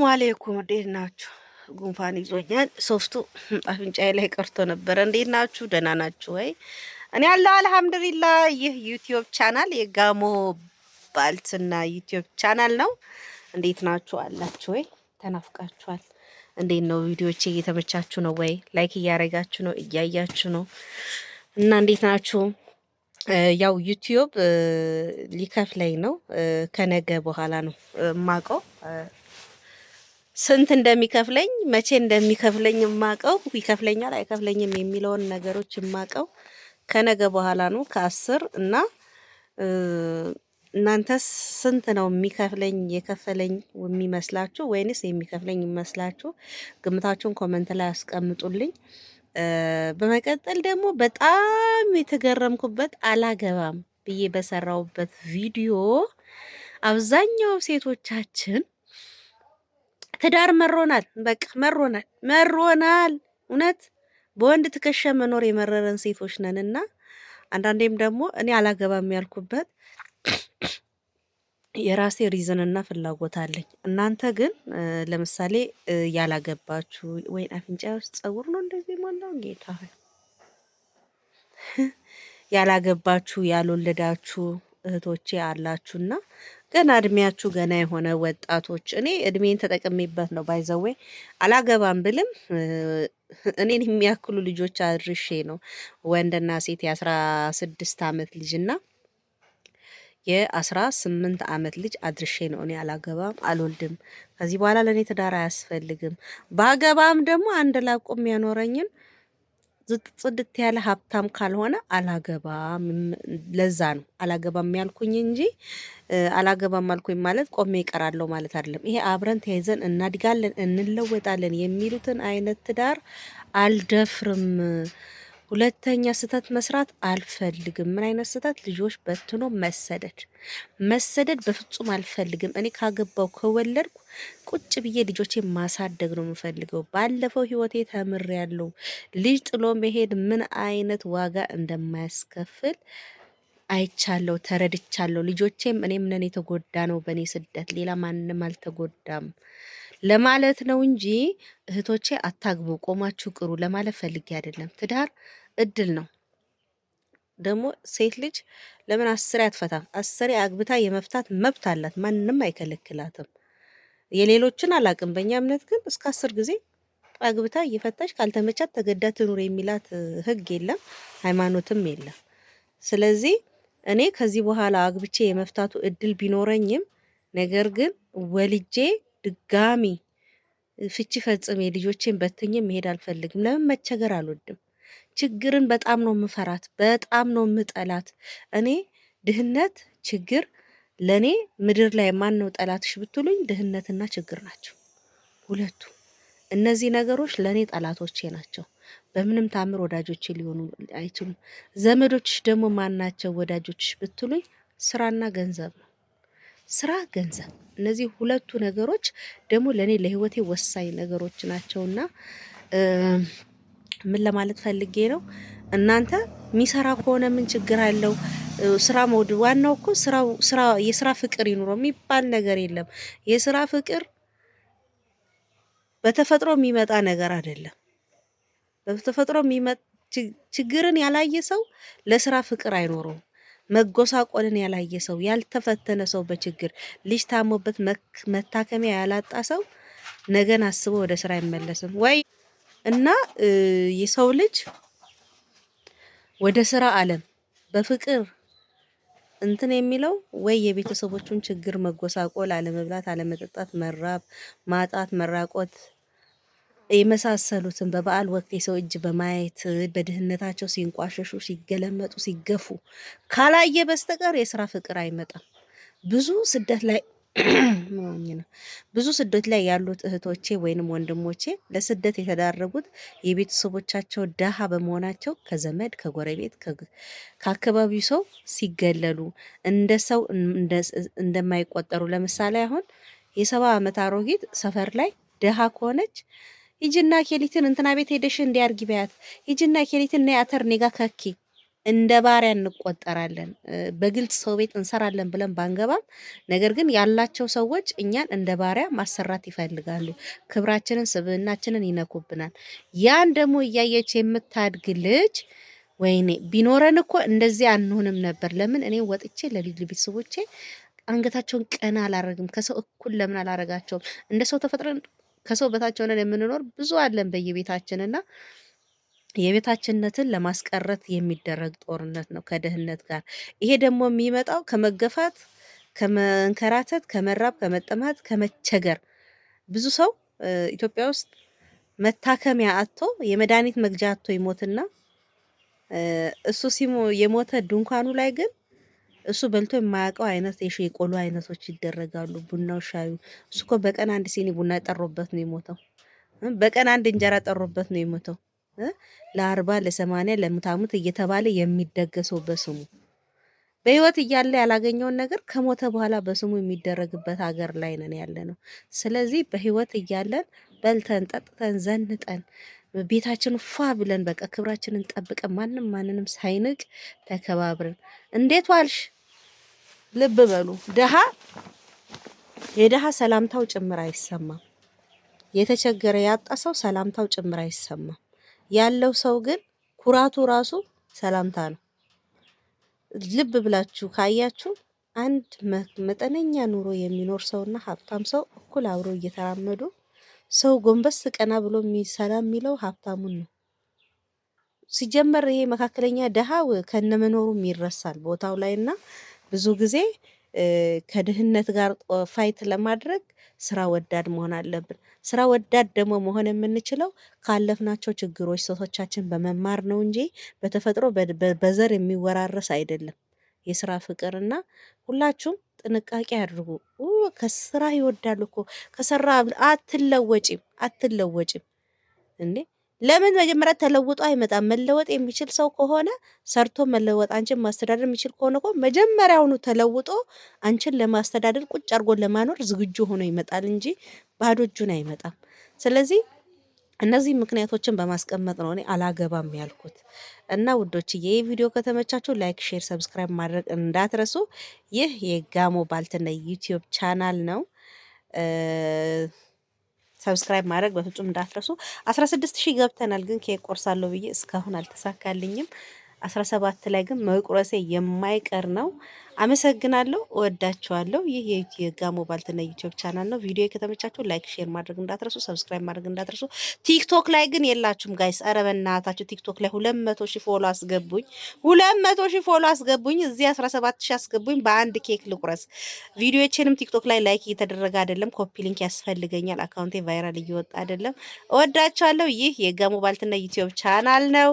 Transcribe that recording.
አለይኩም እንዴት ናችሁ? ጉንፋን ይዞኛል። ሶፍቱ አፍንጫዬ ላይ ቀርቶ ነበረ። እንዴት ናችሁ? ደህና ናችሁ ወይ? እኔ ያለው አልሐምዱሊላህ። ይህ ዩቲዩብ ቻናል የጋሞ ባልትና ዩቲዩብ ቻናል ነው። እንዴት ናችሁ? አላችሁ ወይ? ተናፍቃችኋል። እንዴት ነው? ቪዲዮቼ እየተመቻችሁ ነው ወይ? ላይክ እያረጋችሁ ነው? እያያችሁ ነው? እና እንዴት ናችሁ? ያው ዩቲዩብ ሊከፍለኝ ነው። ከነገ በኋላ ነው የማውቀው ስንት እንደሚከፍለኝ መቼ እንደሚከፍለኝ የማውቀው ይከፍለኛል አይከፍለኝም የሚለውን ነገሮች የማውቀው ከነገ በኋላ ነው ከ10 እና እናንተስ ስንት ነው የሚከፍለኝ የከፈለኝ የሚመስላችሁ ወይንስ የሚከፍለኝ የሚመስላችሁ? ግምታችሁን ኮመንት ላይ አስቀምጡልኝ። በመቀጠል ደግሞ በጣም የተገረምኩበት አላገባም ብዬ በሰራውበት ቪዲዮ አብዛኛው ሴቶቻችን ትዳር መሮናል፣ በቃ መሮናል። እውነት በወንድ ትከሻ መኖር የመረረን ሴቶች ነንና አንዳንዴም ደግሞ እኔ አላገባም ያልኩበት የራሴ ሪዝንና ፍላጎት አለኝ። እናንተ ግን ለምሳሌ ያላገባችሁ ወይ አፍንጫ ውስጥ ጸጉር ነው እንደዚህ ማለው ጌታ ያላገባችሁ ያልወለዳችሁ እህቶቼ አላችሁና ገና እድሜያችሁ ገና የሆነ ወጣቶች እኔ እድሜን ተጠቅሜበት ነው ባይዘዌ አላገባም ብልም እኔን የሚያክሉ ልጆች አድርሼ ነው ወንድና ሴት የ16 ዓመት ልጅና የ18 ዓመት ልጅ አድርሼ ነው እኔ አላገባም አልወልድም። ከዚህ በኋላ ለእኔ ትዳር አያስፈልግም። ባገባም ደግሞ አንድ ላቁም ያኖረኝን ጽድት ያለ ሀብታም ካልሆነ አላገባም። ለዛ ነው አላገባም ያልኩኝ እንጂ አላገባም አልኩኝ ማለት ቆሜ እቀራለሁ ማለት አይደለም። ይሄ አብረን ተያይዘን እናድጋለን እንለወጣለን የሚሉትን አይነት ትዳር አልደፍርም። ሁለተኛ ስህተት መስራት አልፈልግም። ምን አይነት ስህተት? ልጆች በትኖ መሰደድ በፍጹም አልፈልግም። እኔ ካገባው ከወለድኩ ቁጭ ብዬ ልጆቼ ማሳደግ ነው የምፈልገው። ባለፈው ህይወቴ ተምሬያለሁ። ልጅ ጥሎ መሄድ ምን አይነት ዋጋ እንደማያስከፍል አይቻለሁ፣ ተረድቻለሁ። ልጆቼም እኔም ነን የተጎዳ ነው በእኔ ስደት፣ ሌላ ማንም አልተጎዳም ለማለት ነው እንጂ እህቶቼ አታግቡ፣ ቆማችሁ ቅሩ ለማለት ፈልጌ አይደለም። ትዳር እድል ነው። ደግሞ ሴት ልጅ ለምን 10 አትፈታም? 10 አግብታ የመፍታት መብት አላት፣ ማንም አይከለክላትም። የሌሎችን አላቅም። በእኛ እምነት ግን እስከ 10 ጊዜ አግብታ እየፈታች ካልተመቻት ተገዳ ትኑር የሚላት ህግ የለም፣ ሃይማኖትም የለም። ስለዚህ እኔ ከዚህ በኋላ አግብቼ የመፍታቱ እድል ቢኖረኝም ነገር ግን ወልጄ ድጋሚ ፍቺ ፈጽሜ ልጆቼን በትኜ መሄድ አልፈልግም። ለምን? መቸገር አልወድም። ችግርን በጣም ነው የምፈራት፣ በጣም ነው የምጠላት። እኔ ድህነት፣ ችግር ለኔ ምድር ላይ ማን ነው ጠላትሽ ብትሉኝ ድህነትና ችግር ናቸው ሁለቱ። እነዚህ ነገሮች ለኔ ጠላቶቼ ናቸው። በምንም ታምር ወዳጆቼ ሊሆኑ አይችሉም። ዘመዶችሽ ደግሞ ማን ናቸው ወዳጆችሽ ብትሉኝ ስራና ገንዘብ ነው። ስራ፣ ገንዘብ፣ እነዚህ ሁለቱ ነገሮች ደግሞ ለኔ ለህይወቴ ወሳኝ ነገሮች ናቸውና ምን ለማለት ፈልጌ ነው? እናንተ የሚሰራ ከሆነ ምን ችግር አለው? ስራ መውደድ ዋናው እኮ የስራ ፍቅር ይኑረው የሚባል ነገር የለም። የስራ ፍቅር በተፈጥሮ የሚመጣ ነገር አይደለም። በተፈጥሮ የሚመጣ ችግርን ያላየ ሰው ለስራ ፍቅር አይኖረውም። መጎሳቆልን ያላየ ሰው፣ ያልተፈተነ ሰው፣ በችግር ልጅ ታሞበት መታከሚያ ያላጣ ሰው ነገን አስቦ ወደ ስራ አይመለስም ወይ? እና የሰው ልጅ ወደ ስራ ዓለም በፍቅር እንትን የሚለው ወይ የቤተሰቦቹን ችግር መጎሳቆል፣ አለመብላት፣ አለመጠጣት፣ መራብ፣ ማጣት፣ መራቆት የመሳሰሉትን በበዓል ወቅት የሰው እጅ በማየት በድህነታቸው ሲንቋሸሹ፣ ሲገለመጡ፣ ሲገፉ ካላየ በስተቀር የስራ ፍቅር አይመጣም። ብዙ ስደት ላይ ብዙ ስደት ላይ ያሉት እህቶቼ ወይንም ወንድሞቼ ለስደት የተዳረጉት የቤተሰቦቻቸው ደሃ በመሆናቸው ከዘመድ ከጎረቤት ከአካባቢው ሰው ሲገለሉ እንደ ሰው እንደማይቆጠሩ። ለምሳሌ አሁን የ70 ዓመት አሮጊት ሰፈር ላይ ደሃ ከሆነች ሂጂና ኬሊትን እንትና ቤት ሄደሽ እንዲያርጊ በያት፣ ሂጂና ኬሊትን ነይ አተር ኔጋ ከኪ እንደ ባሪያ እንቆጠራለን። በግልጽ ሰው ቤት እንሰራለን ብለን ባንገባም፣ ነገር ግን ያላቸው ሰዎች እኛን እንደ ባሪያ ማሰራት ይፈልጋሉ። ክብራችንን፣ ስብዕናችንን ይነኩብናል። ያን ደግሞ እያየች የምታድግ ልጅ ወይኔ ቢኖረን እኮ እንደዚህ አንሆንም ነበር። ለምን እኔ ወጥቼ ለልጅ ቤተሰቦቼ አንገታቸውን ቀና አላረግም? ከሰው እኩል ለምን አላረጋቸውም? እንደ ሰው ተፈጥረን ከሰው በታች ሆነን የምንኖር ብዙ አለን በየቤታችንና የቤታችንነትን ለማስቀረት የሚደረግ ጦርነት ነው ከድህነት ጋር። ይሄ ደግሞ የሚመጣው ከመገፋት፣ ከመንከራተት፣ ከመራብ፣ ከመጠማት፣ ከመቸገር። ብዙ ሰው ኢትዮጵያ ውስጥ መታከሚያ አጥቶ የመድኃኒት መግዣ አጥቶ ይሞትና እሱ የሞተ ድንኳኑ ላይ ግን እሱ በልቶ የማያውቀው አይነት የቆሎ አይነቶች ይደረጋሉ። ቡናው፣ ሻዩ። እሱ እኮ በቀን አንድ ሲኒ ቡና ጠሮበት ነው የሞተው። በቀን አንድ እንጀራ ጠሮበት ነው የሞተው። ለ40 ለ80 ለሙታሙት እየተባለ የሚደገሰው በስሙ በህይወት እያለ ያላገኘውን ነገር ከሞተ በኋላ በስሙ የሚደረግበት ሀገር ላይ ነን ያለ ነው። ስለዚህ በህይወት እያለን በልተን ጠጥተን ዘንጠን ቤታችን ፏ ብለን በቃ ክብራችንን ጠብቀን ማንም ማንንም ሳይንቅ ተከባብረን እንዴት ዋልሽ? ልብ በሉ የደሃ ሰላምታው ጭምር አይሰማም። የተቸገረ ያጣ ሰው ሰላምታው ጭምር አይሰማም። ያለው ሰው ግን ኩራቱ ራሱ ሰላምታ ነው። ልብ ብላችሁ ካያችሁ አንድ መጠነኛ ኑሮ የሚኖር ሰውና ሀብታም ሰው እኩል አብሮ እየተራመዱ ሰው ጎንበስ ቀና ብሎ ሰላም የሚለው ሀብታሙን ነው። ሲጀመር ይሄ መካከለኛ ደሃው ከነመኖሩም ይረሳል ቦታው ላይ እና ብዙ ጊዜ ከድህነት ጋር ፋይት ለማድረግ ስራ ወዳድ መሆን አለብን። ስራ ወዳድ ደግሞ መሆን የምንችለው ካለፍናቸው ችግሮች ስህተቶቻችን በመማር ነው እንጂ በተፈጥሮ በዘር የሚወራረስ አይደለም። የስራ ፍቅርና ሁላችሁም ጥንቃቄ አድርጉ። ከስራ ይወዳሉ እኮ ከሰራ አትለወጪም እንዴ? ለምን መጀመሪያ ተለውጦ አይመጣም? መለወጥ የሚችል ሰው ከሆነ ሰርቶ መለወጥ አንቺን ማስተዳደር የሚችል ከሆነ እኮ መጀመሪያውኑ ተለውጦ አንቺን ለማስተዳደር ቁጭ አድርጎ ለማኖር ዝግጁ ሆኖ ይመጣል እንጂ ባዶ እጁን አይመጣም። ስለዚህ እነዚህ ምክንያቶችን በማስቀመጥ ነው እኔ አላገባም ያልኩት። እና ውዶችዬ ይህ ቪዲዮ ከተመቻችሁ ላይክ፣ ሼር፣ ሰብስክራይብ ማድረግ እንዳትረሱ። ይህ የጋሞ ባልትና ዩቲዩብ ቻናል ነው። ሰብስክራይብ ማድረግ በፍጹም እንዳትረሱ። 16,000 ገብተናል፣ ግን ኬክ ቆርሳለሁ ብዬ እስካሁን አልተሳካልኝም። 17 ላይ ግን መቁረሴ የማይቀር ነው። አመሰግናለሁ፣ እወዳችኋለሁ። ይህ የጋሞ ባልትና ዩቲዩብ ቻናል ነው። ቪዲዮ ከተመቻችሁ ላይክ፣ ሼር ማድረግ እንዳትረሱ፣ ሰብስክራይብ ማድረግ እንዳትረሱ። ቲክቶክ ላይ ግን የላችሁም ጋይስ። ኧረ በእናታችሁ ቲክቶክ ላይ 200,000 ፎሎ አስገቡኝ፣ 200,000 ፎሎ አስገቡኝ። እዚህ 17,000 አስገቡኝ። በአንድ ኬክ ልቁረስ። ቪዲዮዎቼንም ቲክቶክ ላይ ላይክ እየተደረገ አይደለም። ኮፒ ሊንክ ያስፈልገኛል። አካውንቴ ቫይራል እየወጣ አይደለም። እወዳችኋለሁ። ይህ የጋሞ ባልትና ዩቲዩብ ቻናል ነው።